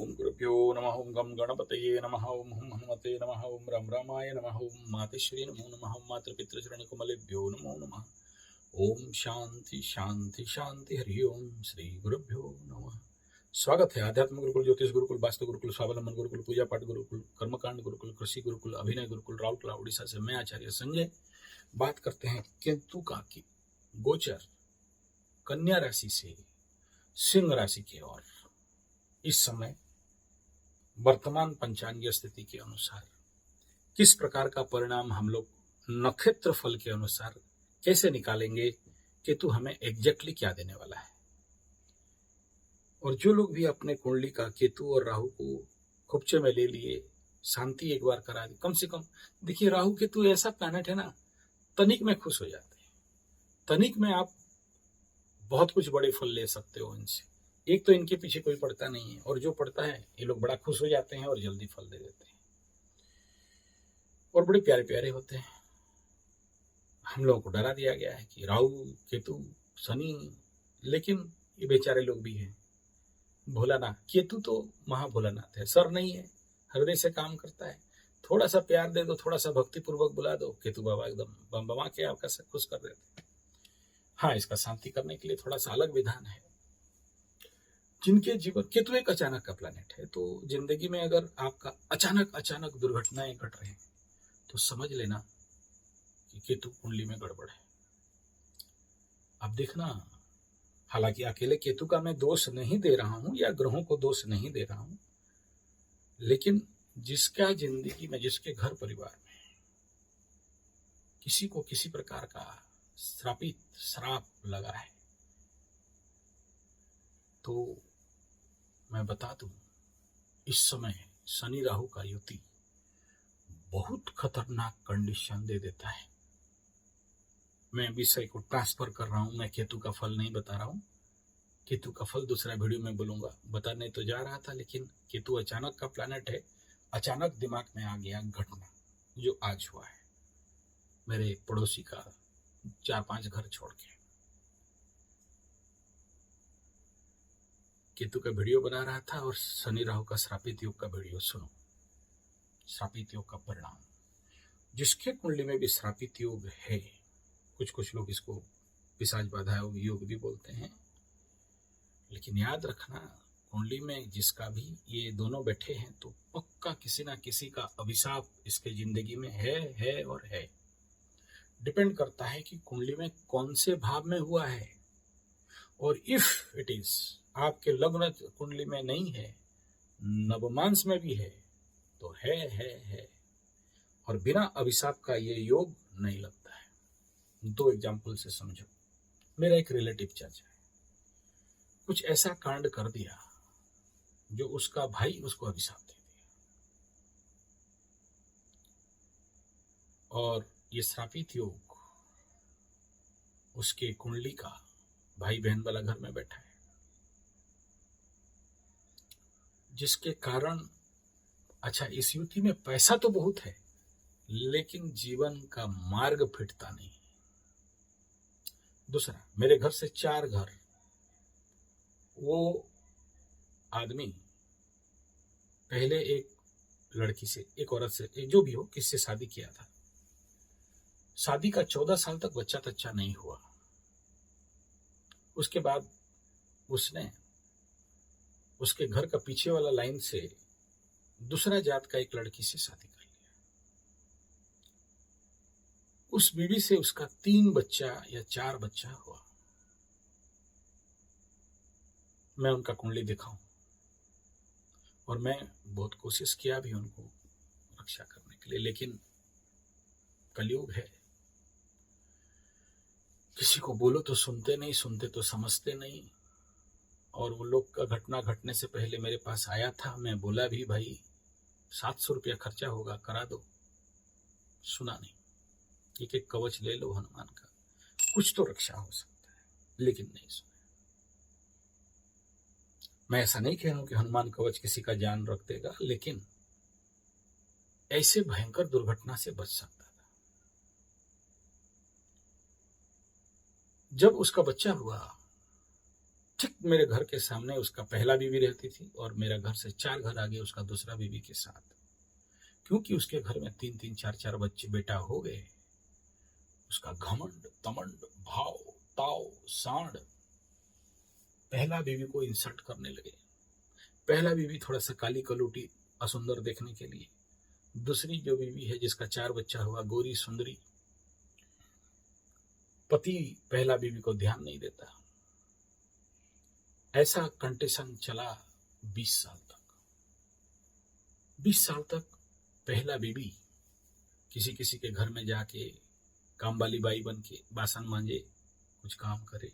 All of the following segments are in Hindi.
ओम गुरुभ्यो नमः। ओम गम गणपतये नमः। ओम हुम हनुमते नमः। ओम राम रामाय नमः। ओम मातेश्वरी नमो नमः। ओम मातृपितृचरण कमलेभ्यो नमो नमः। ओम शांति शांति शांति। हरि ओम श्री गुरुभ्यो नमः। स्वागत है आध्यात्म गुरुकुल, ज्योतिष गुरुकुल, वास्तु गुरुकुल, स्वावलंबन गुरुकुल, पूजा पाठ गुरुकुल, कर्मकांड गुरुकुल, कृषि गुरुकुल, अभिनय गुरुकुल, राउरकेला उड़ीसा से मैं आचार्य संजय बात करते हैं केतु का की गोचर कन्या राशि से सिंह राशि की ओर इस समय वर्तमान पंचांगीय स्थिति के अनुसार किस प्रकार का परिणाम हम लोग नक्षत्र फल के अनुसार कैसे निकालेंगे, केतु हमें एग्जैक्टली क्या देने वाला है। और जो लोग भी अपने कुंडली का केतु और राहु को खुपचे में ले लिए, शांति एक बार करा दी, कम से कम देखिए राहु केतु ऐसा प्लैनेट है ना, तनिक में खुश हो जाते हैं। तनिक में आप बहुत कुछ बड़े फल ले सकते हो इनसे। एक तो इनके पीछे कोई पड़ता नहीं है, और जो पड़ता है ये लोग बड़ा खुश हो जाते हैं और जल्दी फल दे देते हैं और बड़े प्यारे प्यारे होते हैं। हम लोगों को डरा दिया गया है कि राहु केतु शनि, लेकिन ये बेचारे लोग भी हैं। भोलानाथ, केतु तो महाभोलानाथ है, सर नहीं है, हृदय से काम करता है। थोड़ा सा प्यार दे दो, थोड़ा सा भक्ति पूर्वक बुला दो, केतु बाबा एकदम बम बमा के आपका सब खुश कर देते हैं। हाँ, इसका शांति करने के लिए थोड़ा सा अलग विधान है। जिनके जीवन, केतु एक अचानक का प्लैनेट है, तो जिंदगी में अगर आपका अचानक दुर्घटनाएं घट रही तो समझ लेना कि केतु कुंडली में गड़बड़ है। अब देखना, हालांकि अकेले केतु का मैं दोष नहीं दे रहा हूं या ग्रहों को दोष नहीं दे रहा हूं, लेकिन जिसका जिंदगी में, जिसके घर परिवार में किसी को किसी प्रकार का श्राप लगा है, तो मैं बता दूं, इस समय शनि राहु का युति बहुत खतरनाक कंडीशन दे देता है। मैं विषय को ट्रांसफर कर रहा हूं, मैं केतु का फल नहीं बता रहा हूं। केतु का फल दूसरा वीडियो में बोलूंगा, बताने तो जा रहा था, लेकिन केतु अचानक का प्लैनेट है। अचानक दिमाग में आ गया घटना जो आज हुआ है मेरे पड़ोसी का, 4-5 घर छोड़ के। केतु का वीडियो बना रहा था और शनि राहु का श्रापित योग का वीडियो सुनो। श्रापित योग का परिणाम, जिसके कुंडली में भी श्रापित योग है, कुछ लोग इसको पिशाच बाधा योग भी बोलते हैं, लेकिन याद रखना, कुंडली में जिसका भी ये दोनों बैठे हैं तो पक्का किसी ना किसी का अभिशाप इसके जिंदगी में है और है। डिपेंड करता है कि कुंडली में कौन से भाव में हुआ है, और इफ इट इज आपके लग्न कुंडली में नहीं है, नवमांस में भी है, तो है और बिना अभिशाप का ये योग नहीं लगता है। 2 एग्जाम्पल से समझो। मेरा एक रिलेटिव चाचा है, कुछ ऐसा कांड कर दिया जो उसका भाई उसको अभिशाप दे दिया, और ये श्रापित योग उसके कुंडली का भाई बहन वाला घर में बैठा है, जिसके कारण, अच्छा, इस युति में पैसा तो बहुत है, लेकिन जीवन का मार्ग फिटता नहीं। दूसरा, मेरे घर से 4 घर, वो आदमी पहले एक लड़की से, एक औरत से, जो भी हो, किससे शादी किया था। शादी का 14 साल तक बच्चा तच्चा नहीं हुआ। उसके बाद उसने उसके घर का पीछे वाला लाइन से दूसरा जात का एक लड़की से शादी कर लिया। उस बीवी से उसका 3 बच्चा या 4 बच्चा हुआ। मैं उनका कुंडली दिखाऊं, और मैं बहुत कोशिश किया भी उनको रक्षा करने के लिए, लेकिन कलयुग है, किसी को बोलो तो सुनते नहीं, सुनते तो समझते नहीं। और वो लोग का घटना घटने से पहले मेरे पास आया था, मैं बोला भी भाई 700 रुपया खर्चा होगा, करा दो। सुना नहीं। एक कवच ले लो हनुमान का, कुछ तो रक्षा हो सकता है, लेकिन नहीं सुना। मैं ऐसा नहीं कह रहा हूं कि हनुमान कवच किसी का जान रख देगा, लेकिन ऐसे भयंकर दुर्घटना से बच सकता था। जब उसका बच्चा हुआ, ठीक मेरे घर के सामने उसका पहला बीवी रहती थी और मेरा घर से 4 घर आगे उसका दूसरा बीवी के साथ। क्योंकि उसके घर में 3-3, 4-4 बच्चे बेटा हो गए, उसका घमंड, तमंड, भाव, ताव, सांड पहला बीवी को इंसल्ट करने लगे। पहला बीवी थोड़ा सा काली कलूटी, असुंदर देखने के लिए, दूसरी जो बीवी है जिसका 4 बच्चा हुआ, गोरी सुंदरी, पति पहला बीवी को ध्यान नहीं देता। ऐसा कंटेशन चला 20 साल तक। 20 साल तक पहला बीवी किसी किसी के घर में जाके काम वाली बाई बन के बासन मांजे, कुछ काम करे।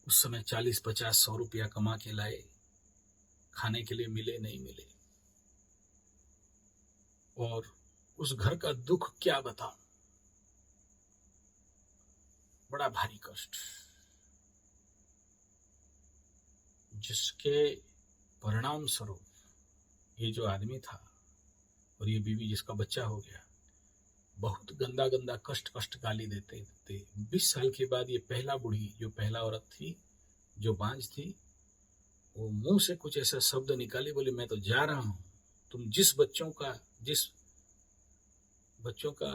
उस समय 40, 50, 100 रुपया कमा के लाए, खाने के लिए मिले नहीं मिले, और उस घर का दुख क्या बताऊं, बड़ा भारी कष्ट, जिसके परिणाम स्वरूप ये जो आदमी था और ये बीवी जिसका बच्चा हो गया, बहुत गंदा गंदा कष्ट गाली देते थे। 20 साल के बाद ये पहला बूढ़ी, जो पहला औरत थी, जो बांझ थी, वो मुंह से कुछ ऐसा शब्द निकाली, बोली मैं तो जा रहा हूं, तुम जिस बच्चों का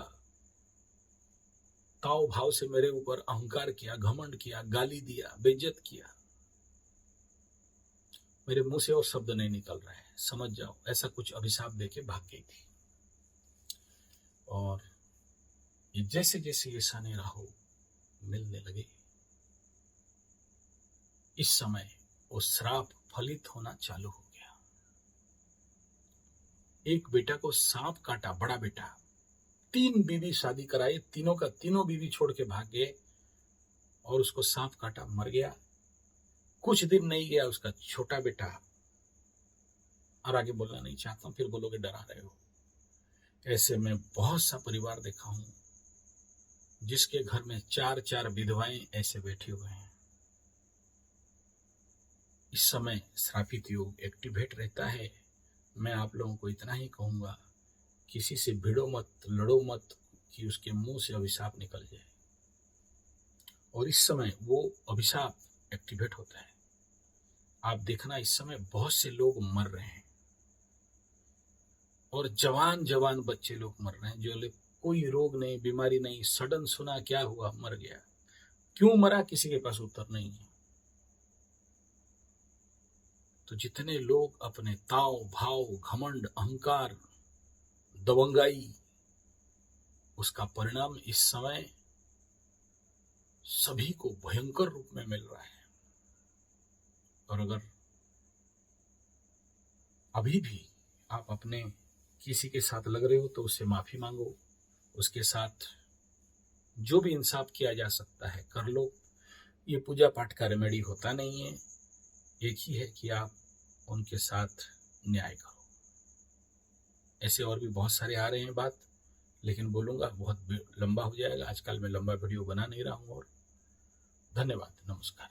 ताव भाव से मेरे ऊपर अहंकार किया, घमंड किया, गाली दिया, बेइज्जत किया, मेरे मुंह से और शब्द नहीं निकल रहा है, समझ जाओ। ऐसा कुछ अभिशाप देके भाग गई थी। और ये जैसे जैसे ये शनि राहु मिलने लगे, इस समय वो श्राप फलित होना चालू हो गया। एक बेटा को सांप काटा, बड़ा बेटा, 3 बीवी शादी कराई, तीनों का तीनों बीवी छोड़ के भाग गए और उसको सांप काटा, मर गया। कुछ दिन नहीं गया उसका छोटा बेटा, और आगे बोलना नहीं चाहता हूं, फिर बोलोगे डरा रहे हो। ऐसे में बहुत सा परिवार देखा हूं जिसके घर में 4-4 विधवाएं ऐसे बैठे हुए हैं। इस समय श्रापित योग एक्टिवेट रहता है। मैं आप लोगों को इतना ही कहूंगा, किसी से भिड़ो मत, लड़ो मत कि उसके मुंह से अभिशाप निकल जाए। और इस समय वो अभिशाप एक्टिवेट होता है। आप देखना, इस समय बहुत से लोग मर रहे हैं और जवान जवान बच्चे लोग मर रहे हैं, जो कोई रोग नहीं, बीमारी नहीं, सडन सुना क्या हुआ, मर गया। क्यों मरा, किसी के पास उत्तर नहीं है। तो जितने लोग अपने ताव भाव, घमंड, अहंकार, दबंगाई, उसका परिणाम इस समय सभी को भयंकर रूप में मिल रहा है। और अगर अभी भी आप अपने किसी के साथ लग रहे हो तो उससे माफी मांगो, उसके साथ जो भी इंसाफ किया जा सकता है कर लो। ये पूजा पाठ का रेमेडी होता नहीं है, एक ही है कि आप उनके साथ न्याय करो। ऐसे और भी बहुत सारे आ रहे हैं बात, लेकिन बोलूंगा बहुत लंबा हो जाएगा। आजकल मैं लंबा वीडियो बना नहीं रहा हूं। और धन्यवाद, नमस्कार।